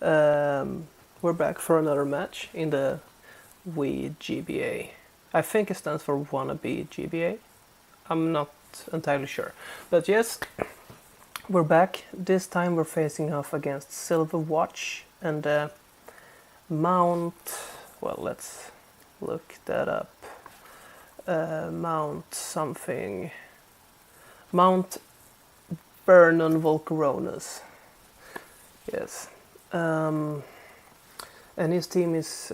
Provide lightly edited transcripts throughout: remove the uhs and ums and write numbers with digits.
We're back for another match in the WGBA. I think it stands for Wannabe GBA. I'm not entirely sure. But yes, we're back. This time we're facing off against Silver Watch and Mount... Well, let's look that up. Mount something... Mount Vernon Volcaronas. Yes. And his team is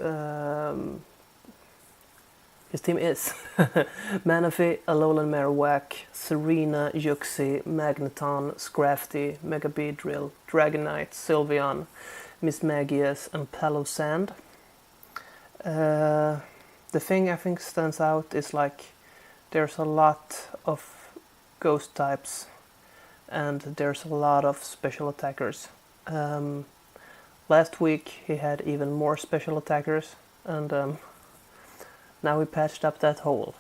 Manaphy, Alolan Marowak, Serena, Yuxi, Magneton, Scrafty, Mega Beedrill, Dragonite, Sylveon, Miss Magius, and Palosand. The thing I think stands out is like there's a lot of ghost types and there's a lot of special attackers. Last week he had even more special attackers, and now we patched up that hole,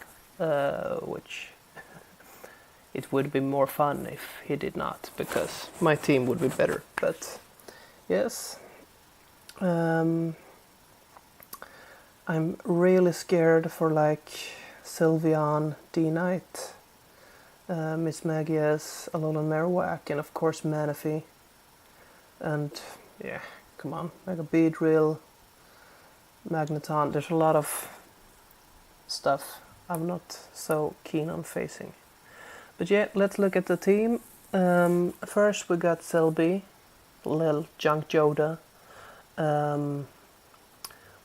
which it would be more fun if he did not, because my team would be better. But yes, I'm really scared for like Sylveon, D-Knight, Miss Magius, Alolan Marowak, and of course Manaphy. And yeah, come on, Mega Beedrill, Magneton. There's a lot of stuff I'm not so keen on facing. But yeah, let's look at the team. First we got Selby, Lil Junk Joda,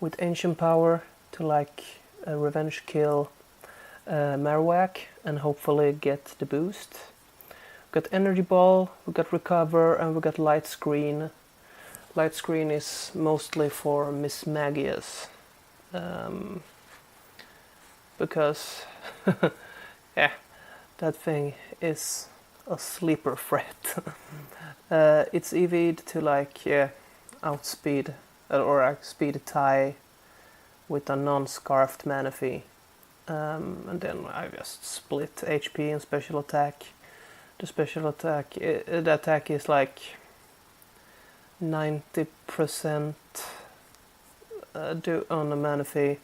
with Ancient Power to like revenge kill Marowak and hopefully get the boost. We got Energy Ball, we got Recover, and we got Light Screen. Light Screen is mostly for Miss Magius. Because yeah, that thing is a sleeper threat. It's EV'd to like outspeed or speed tie with a non-scarfed Manaphy, and then I just split HP and special attack. The special attack, the attack is like 90% do on the Manaphy.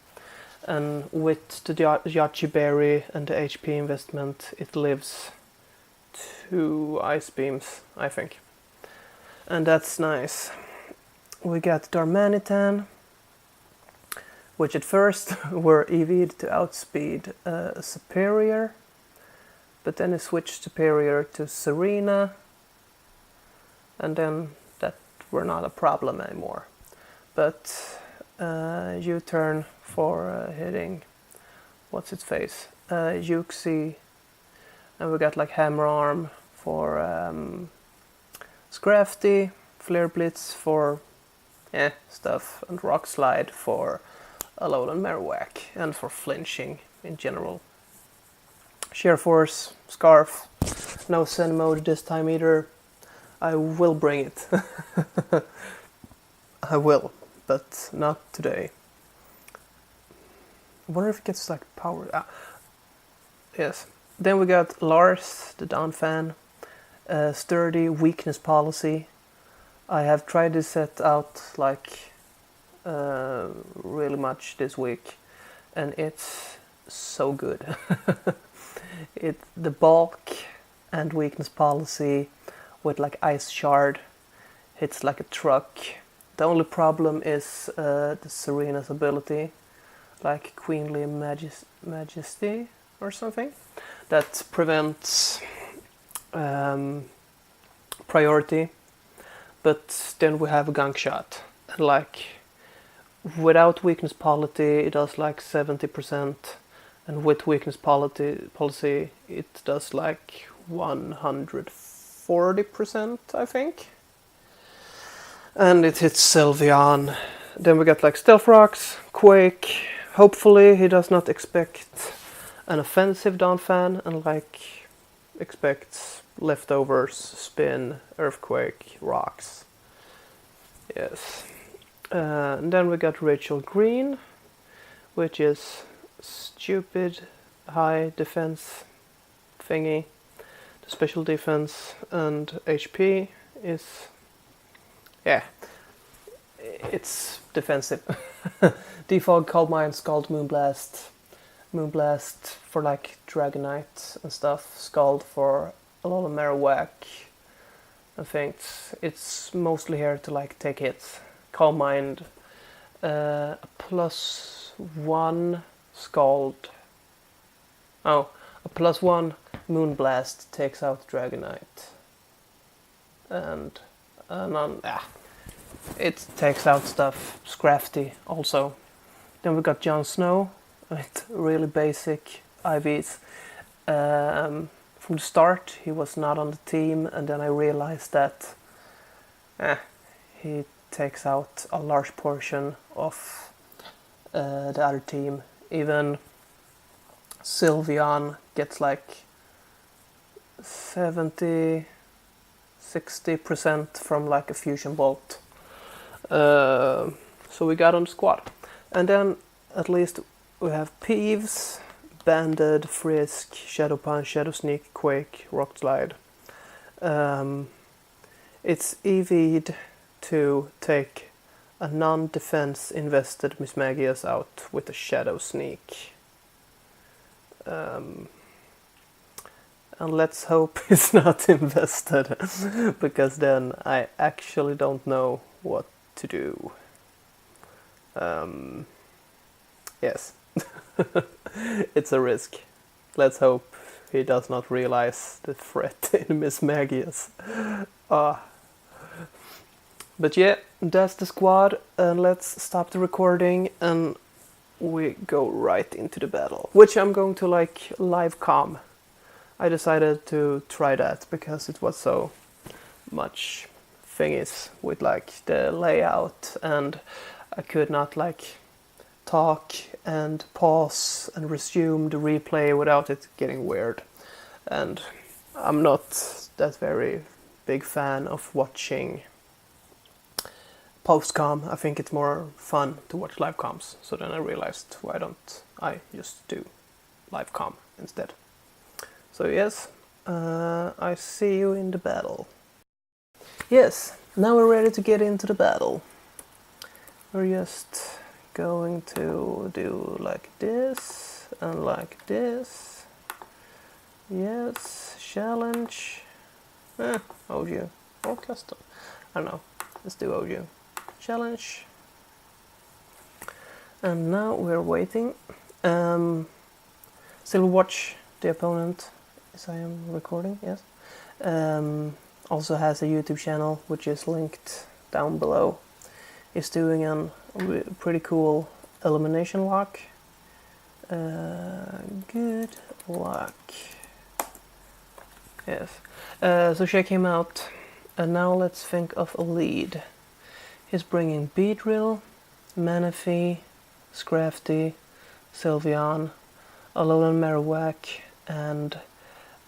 And with the Yachi Berry and the HP investment, it lives 2 Ice Beams, I think. And that's nice. We got Darmanitan, which at first were EV'd to outspeed Superior, but then it switched Superior to Serena, and then that were not a problem anymore. But U-turn for hitting, what's its face, Yuxi, and we got like Hammer Arm for Scrafty, Flare Blitz for stuff, and Rock Slide for Alolan Marowak, and for flinching in general. Sheer Force, Scarf, no Zen mode this time either. I will bring it. I will, but not today. I wonder if it gets like power. Yes. Then we got Lars, the Dawn fan. Sturdy Weakness Policy. I have tried this set out like really much this week, and it's so good. The bulk and Weakness Policy with like Ice Shard hits like a truck. The only problem is the Serena's ability, like Queenly Majesty or something, that prevents priority. But then we have a Gunk Shot, and like without Weakness Policy it does like 70%, and with Weakness Policy it does like 140%, I think. And it hits Sylveon. Then we got like Stealth Rocks, Quake. Hopefully he does not expect an offensive Dawn fan and like expects leftovers, Spin, Earthquake, Rocks. Yes. And then we got Rachel Green, which is stupid high defense thingy. The special defense and HP is it's defensive. Defog, Cold Mine, Scald, Moonblast. Moonblast for like Dragonite and stuff. Scald for a lot of Marowak. I think it's mostly here to like take hits. Calm Mind, a +1 Scald. Oh, a +1 Moonblast takes out Dragonite. And it takes out stuff. Scrafty also. Then we got Jon Snow with really basic IVs. From the start he was not on the team, and then I realized that he takes out a large portion of the other team. Even Sylveon gets like 70-60% from like a fusion bolt. So we got on the squad. And then at least we have Peeves, Banded, Frisk, Shadow Punch, Shadow Sneak, Quake, Rock Slide. It's EV'd to take a non-defense invested Mismagius out with a Shadow Sneak. And let's hope it's not invested, because then I actually don't know what to do. Yes. It's a risk. Let's hope he does not realize the threat in Mismagius. But yeah, that's the squad, and let's stop the recording and we go right into the battle, which I'm going to like livecom. I decided to try that because it was so much thingies with like the layout, and I could not like talk and pause and resume the replay without it getting weird. And I'm not that very big fan of watching postcom. I think it's more fun to watch livecoms. So then I realized, why don't I just do livecom instead? So yes, I see you in the battle. Yes, now we're ready to get into the battle. We're just going to do like this and like this. Yes, challenge. OU or custom. I don't know. Let's do OU. Challenge. And now we're waiting. Still watch the opponent as I am recording, yes. Also has a YouTube channel which is linked down below. He's doing a pretty cool elimination lock. Good luck. Yes. So check him out. And now let's think of a lead. He's bringing Beedrill, Manaphy, Scrafty, Sylveon, Alolan Marowak, and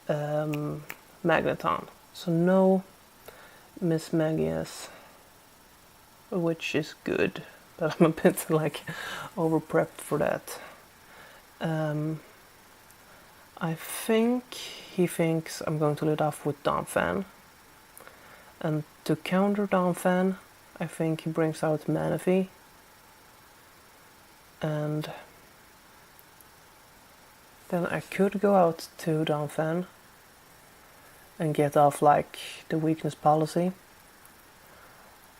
Magneton. So no Mismagius, which is good, but I'm a bit like over prepped for that. I think he thinks I'm going to lead off with Donphan, and to counter Donphan I think he brings out Manaphy, and then I could go out to Donphan and get off like the weakness policy,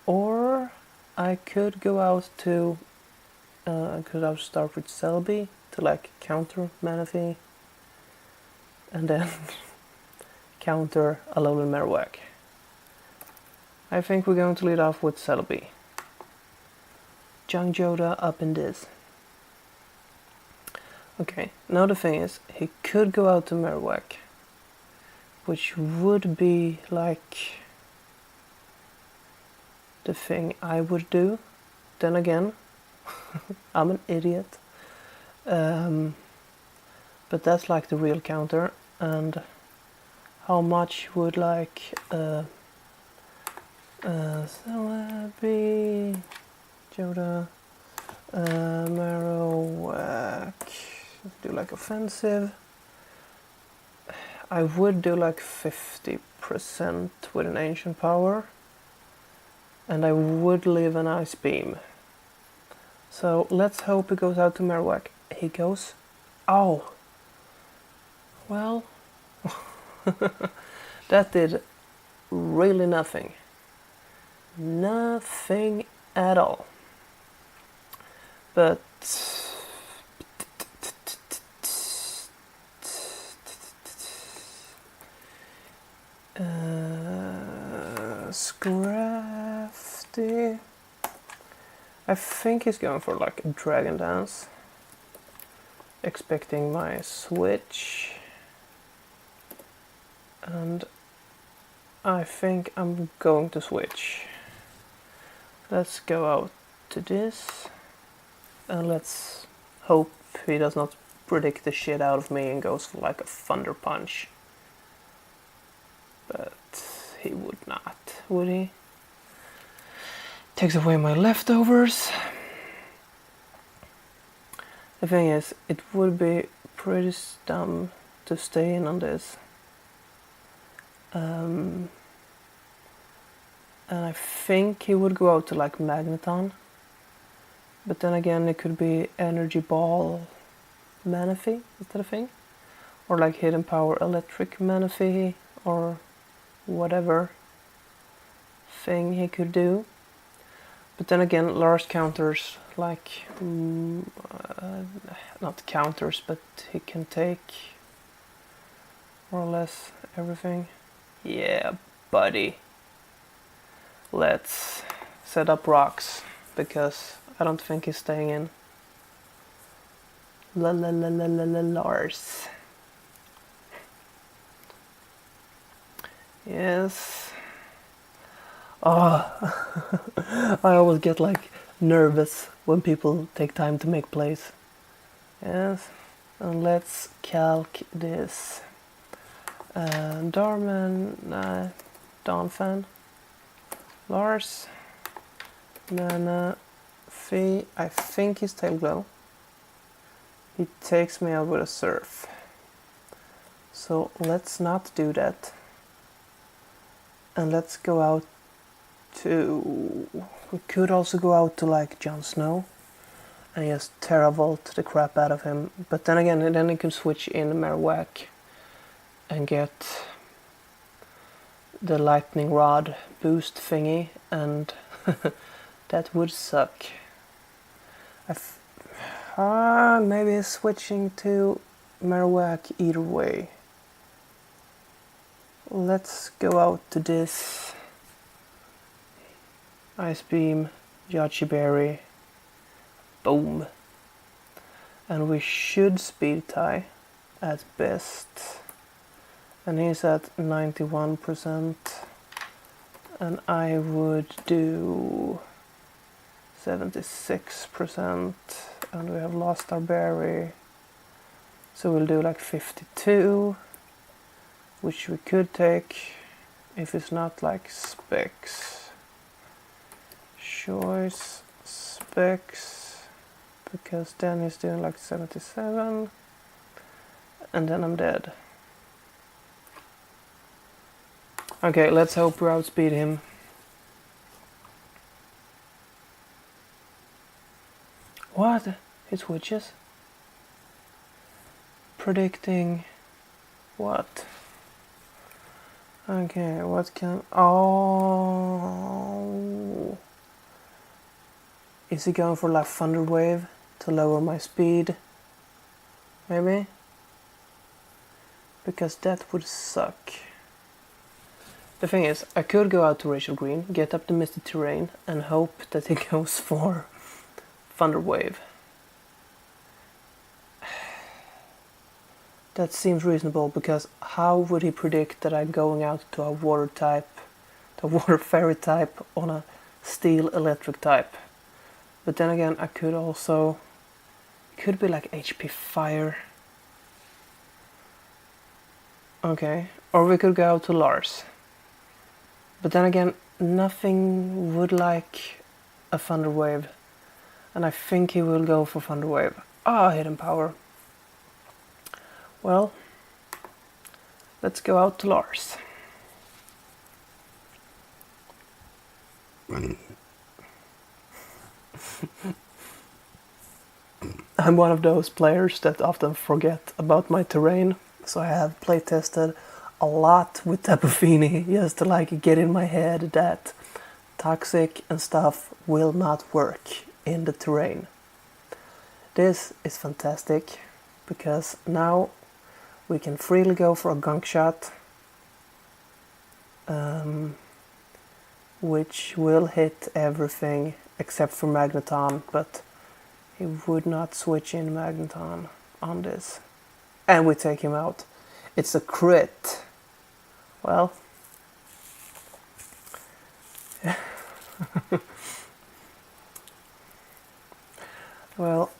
or I could go out to start with Celebi to like counter Manaphy, and then counter Alolan Marowak. I think we're going to lead off with Celebi. Jung Joda up in this. Okay, now the thing is, he could go out to Marowak, which would be like the thing I would do. Then again, I'm an idiot. But that's like the real counter. And how much would like Celebi, Joda, Marowak, do like offensive. I would do like 50% with an ancient power. and I would live an ice beam. So let's hope he goes out to Marowak. He goes. Oh. Well, that did really nothing. Nothing at all. But Scrafty. I think he's going for like a Dragon Dance. Expecting my switch. And I think I'm going to switch. Let's go out to this. And let's hope he does not predict the shit out of me and goes for like a Thunder Punch. But he would not, would he? Takes away my leftovers. The thing is, it would be pretty dumb to stay in on this. And I think he would go out to like Magneton. But then again, it could be Energy Ball Manaphy, is that a thing? Or like Hidden Power Electric Manaphy, or whatever thing he could do. But then again, Lars counters like, not counters, but he can take more or less everything. Yeah, buddy. Let's set up rocks, because I don't think he's staying in. Lars. Yes. Oh, I always get like nervous when people take time to make plays. Yes, and let's calc this. Darman, Donphan, Lars, Mana, Fee. I think he's Tail Glow. He takes me out with a Surf. So let's not do that. And let's go out to... We could also go out to like Jon Snow and just Terravolt the crap out of him. But then again, then he can switch in Marowak and get the Lightning Rod boost thingy, and that would suck. Maybe switching to Marowak either way. Let's go out to this. Ice Beam, Yachi Berry, boom. And we should speed tie at best. And he's at 91%. And I would do 76%. And we have lost our berry. So we'll do like 52. Which we could take if it's not like specs. Choice specs, because then he's doing like 77, and then I'm dead. Okay, let's hope we outspeed him. What? He switches? Predicting what? Okay, what can... Oh... Is he going for like Thunder Wave to lower my speed? Maybe? Because that would suck. The thing is, I could go out to Racial Green, get up the Misty Terrain, and hope that he goes for Thunder Wave. That seems reasonable, because how would he predict that I'm going out to a Water type, to a Water Fairy type on a Steel Electric type? But then again, I could also... Could be like HP Fire. Okay, or we could go out to Lars. But then again, nothing would like a Thunder Wave. And I think he will go for Thunder Wave. Ah, Hidden Power. Well, let's go out to Lars. I'm one of those players that often forget about my terrain, so I have playtested a lot with Tapu Fini just to like get in my head that toxic and stuff will not work in the terrain. This is fantastic because now we can freely go for a gunk shot, which will hit everything except for Magneton, but he would not switch in Magneton on this. And we take him out. It's a crit. Well, well,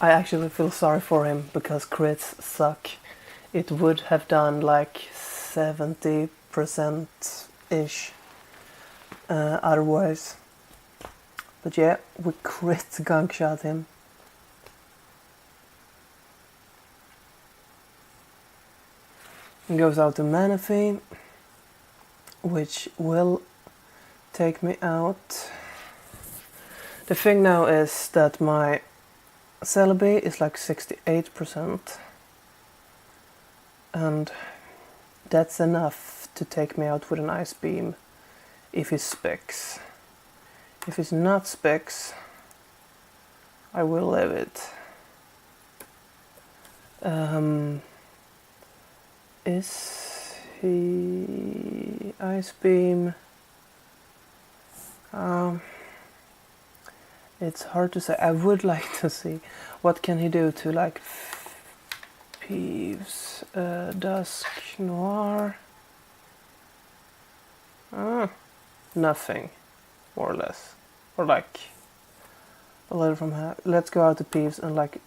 I actually feel sorry for him because crits suck. It would have done like 70%-ish otherwise. But yeah, we crit gunk shot him. It goes out to Manaphy, which will take me out. The thing now is that my Celebi is like 68%, and that's enough to take me out with an Ice Beam if he's Specs. If he's not Specs, I will live it. Is he Ice Beam? It's hard to say. I would like to see what can he do to like Peeves, Dusk, Noir. Nothing, more or less, or like a letter from her. Let's go out to Peeves and like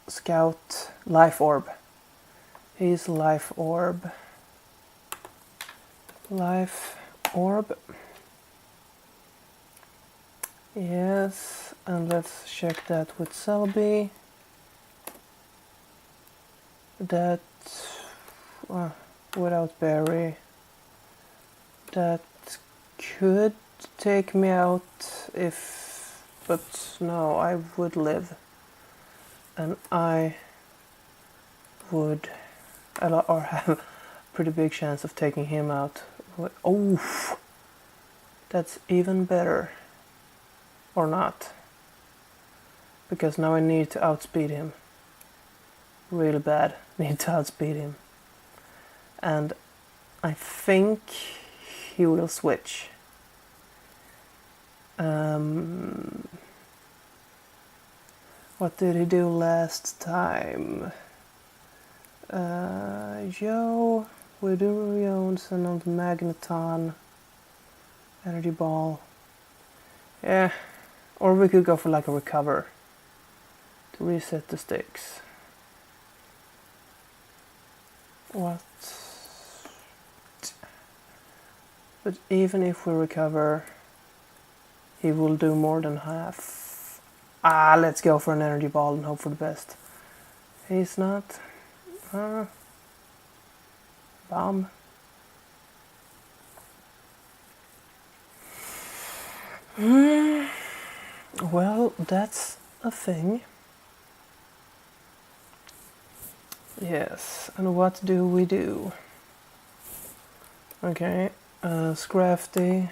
scout Life Orb. He's Life Orb. Life Orb. Yes, and let's check that with Celebi. That, without Berry, that could take me out if, but no, I would live. And I would, or have a pretty big chance of taking him out. Oh, that's even better. Or not. Because now I need to outspeed him. Really bad. Need to outspeed him. And I think he will switch. What did he do last time? Joe, Widuru Johnson on the Magneton. Energy Ball. Yeah. Or we could go for like a recover to reset the stakes. What? But even if we recover, he will do more than half. Let's go for an energy ball and hope for the best. He's not. Bomb. Well, that's a thing. Yes, and what do we do? Okay, Scrafty.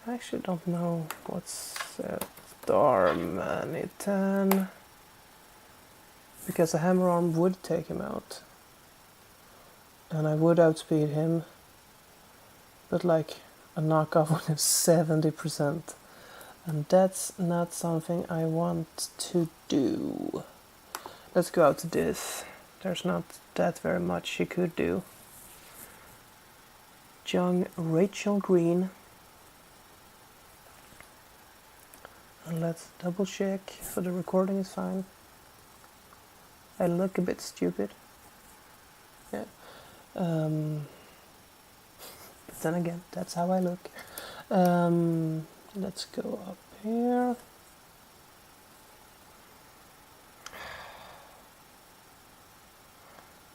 I actually don't know what's Darmanitan. Because a Hammer Arm would take him out. And I would outspeed him. But like a knockoff with 70%. And that's not something I want to do. Let's go out to this. There's not that very much she could do. Young Rachel Green. And let's double check so the recording is fine. I look a bit stupid. Yeah. But then again, that's how I look. Let's go up here.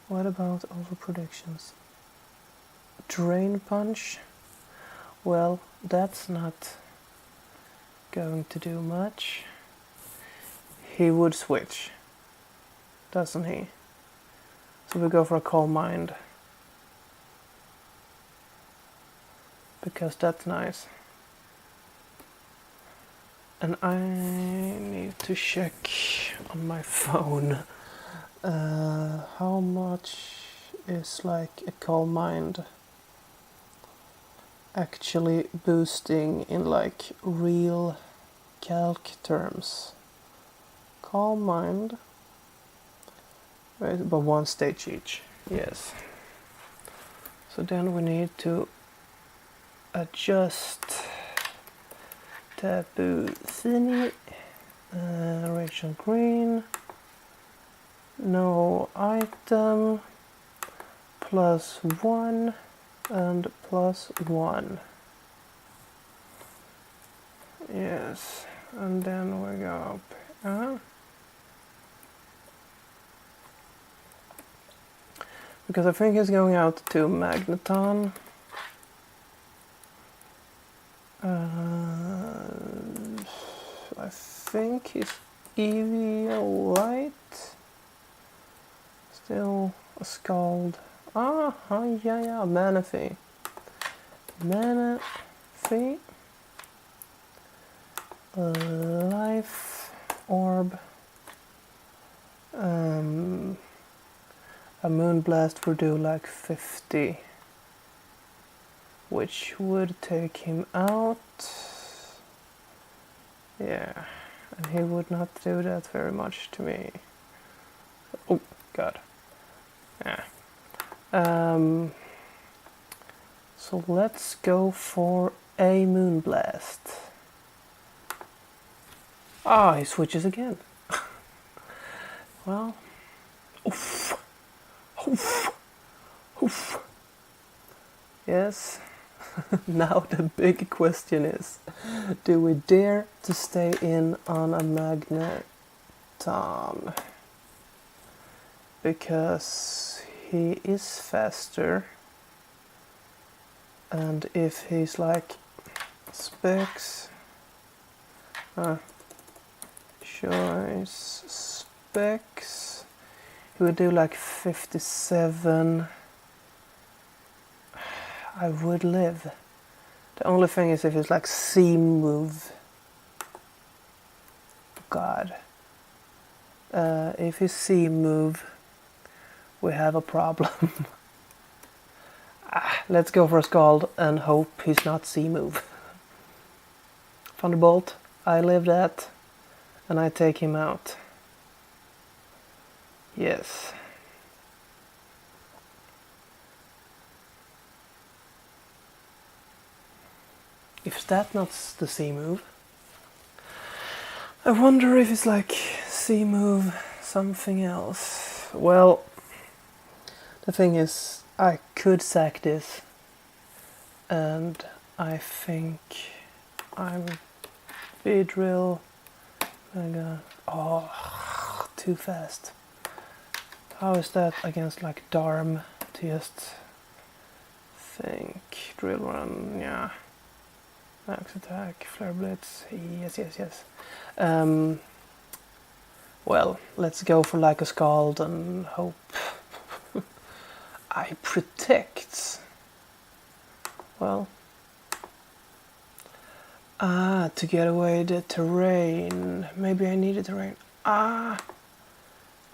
What about over predictions? drain punch. Well, that's not going to do much. He would switch, doesn't he? So we go for a Calm Mind, because that's nice. And I need to check on my phone how much is like a Calm Mind actually boosting in like real calc terms. Calm Mind, right, but one stage each, yes. So then we need to adjust taboo scenic, Rachel Green, no item, +1 and +1. Yes, and then we go up. Because I think he's going out to Magneton. I think he's EV Light. Still a Scald. Yeah, Manaphy. Manaphy. Life Orb. A Moonblast would do like 50, which would take him out. Yeah, and he would not do that very much to me. Oh, God. Yeah. So let's go for a Moonblast. He switches again. Well, oof. Oof. Oof. Yes. Now the big question is, do we dare to stay in on a Magneton? Because he is faster, and if he's like specs, choice specs, he would do like 57. I would live. The only thing is if it's like C move. God. If he's C move, we have a problem. Let's go for a Scald and hope he's not C move. Thunderbolt, I live that, and I take him out. Yes. If that's not the C move, I wonder if it's like C move something else. Well, the thing is, I could sack this, and I think I'm Beedrill. Too fast. How is that against like Darm? To just think. Drill Run, yeah. Max attack, Flare Blitz, yes. Well, let's go for like a Scald and hope I protect. Well, to get away the terrain. Maybe I need a terrain.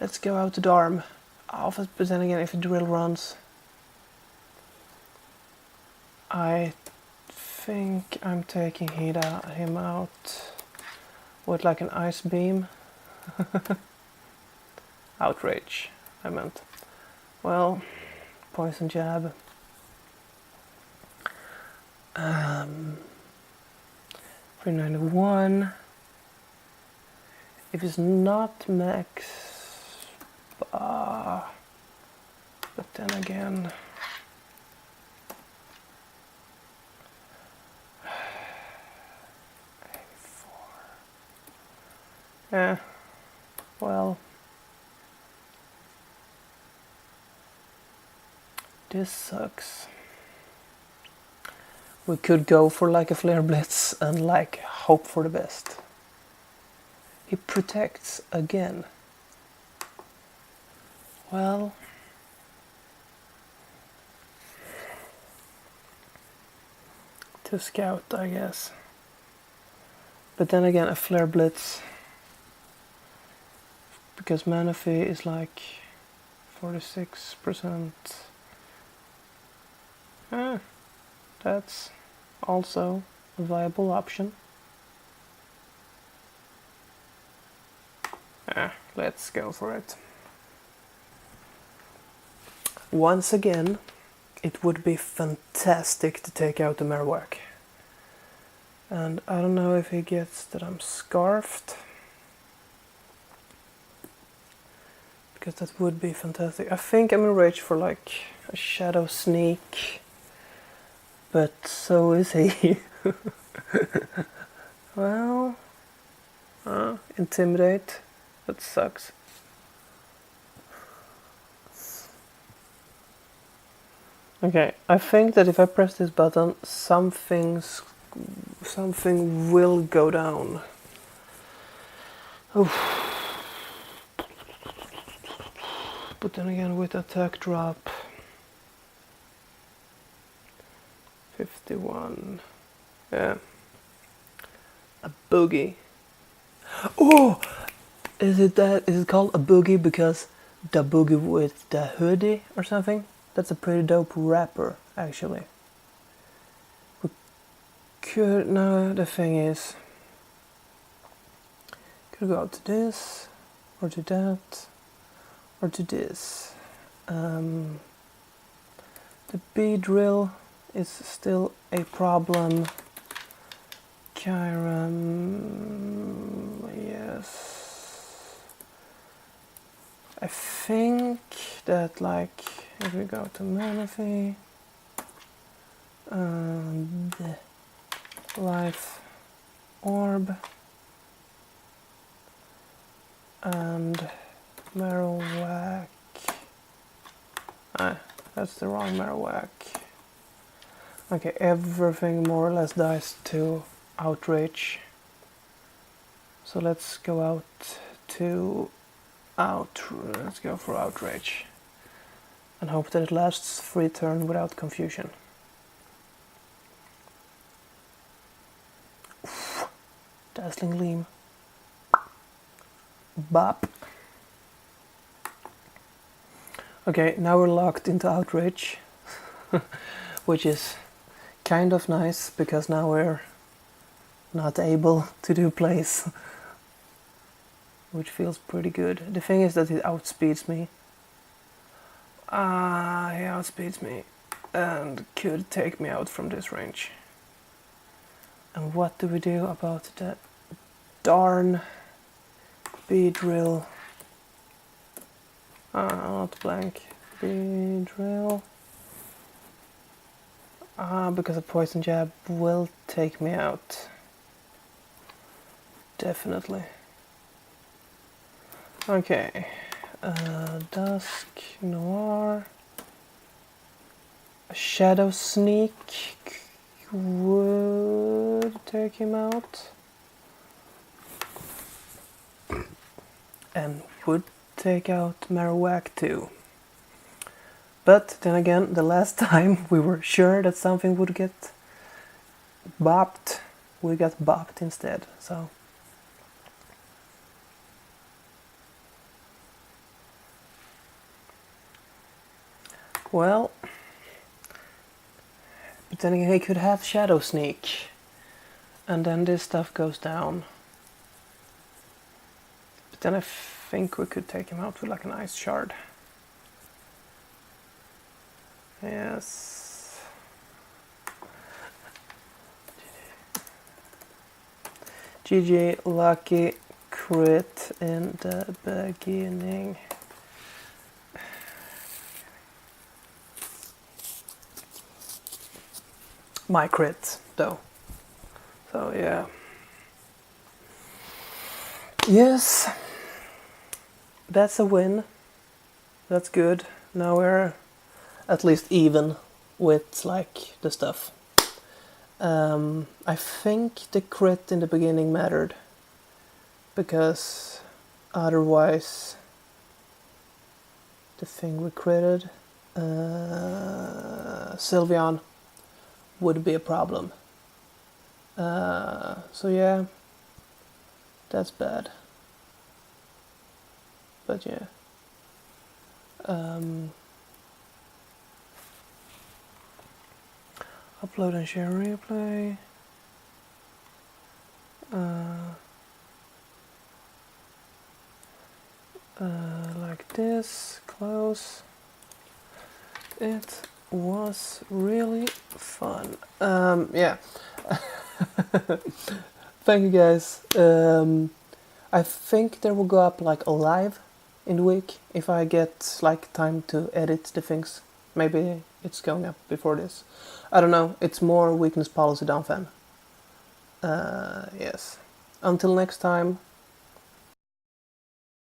Let's go out to Darm. But then again, if it drill runs, I think I'm taking him out with like an Ice Beam. Outrage, I meant. Well, Poison Jab. 391. If it's not max, but then again, well, this sucks. We could go for like a flare blitz and like hope for the best. He protects again. Well, to scout, I guess. But then again, a flare blitz, because mana fee is like 46%. That's also a viable option. Let's go for it. Once again, it would be fantastic to take out the Marowak. And I don't know if he gets that I'm scarfed, because that would be fantastic. I think I'm in rage for like a Shadow Sneak, but so is he. Well, Intimidate, that sucks. Okay, I think that if I press this button, something will go down. Oof. But then again, with attack drop, 51. Yeah. A boogie. Oh! Is it called a boogie because the boogie with the hoodie or something? That's a pretty dope rapper, actually. No, the thing is, could go out to this, or to that, or to this. The B-drill is still a problem. Kyram, yes. I think that, like, if we go to Manaphy and Life Orb and Marowak. That's the wrong Marowak. Okay, everything more or less dies to Outrage. So let's go out to let's go for Outrage and hope that it lasts 3 turns without confusion. Oof. Dazzling Gleam. Bop. Okay, now we're locked into Outrage, which is kind of nice because now we're not able to do plays, which feels pretty good. The thing is that it outspeeds me. He outspeeds me and could take me out from this range. And what do we do about that darn B-drill? Not blank. B-drill. Because a poison jab will take me out. Definitely. Okay. Dusk, Noir. A Shadow Sneak would take him out. And would take out Marowak too. But then again, the last time we were sure that something would get bopped, we got bopped instead, so. Well, but then again, he could have Shadow Sneak, and then this stuff goes down. But then I think we could take him out with like an Ice Shard. Yes. GG, lucky crit in the beginning. My crit, though. So, yeah. Yes. That's a win. That's good. Now we're at least even with, like, the stuff. I think the crit in the beginning mattered, because otherwise the thing we critted, Sylveon, would be a problem. So yeah, that's bad. But yeah. Upload and share replay. Like this, close. It was really fun. Yeah. Thank you guys. I think there will go up like a live in the week if I get like time to edit the things. Maybe it's going up before this. I don't know. It's more weakness policy down fan. Yes. Until next time.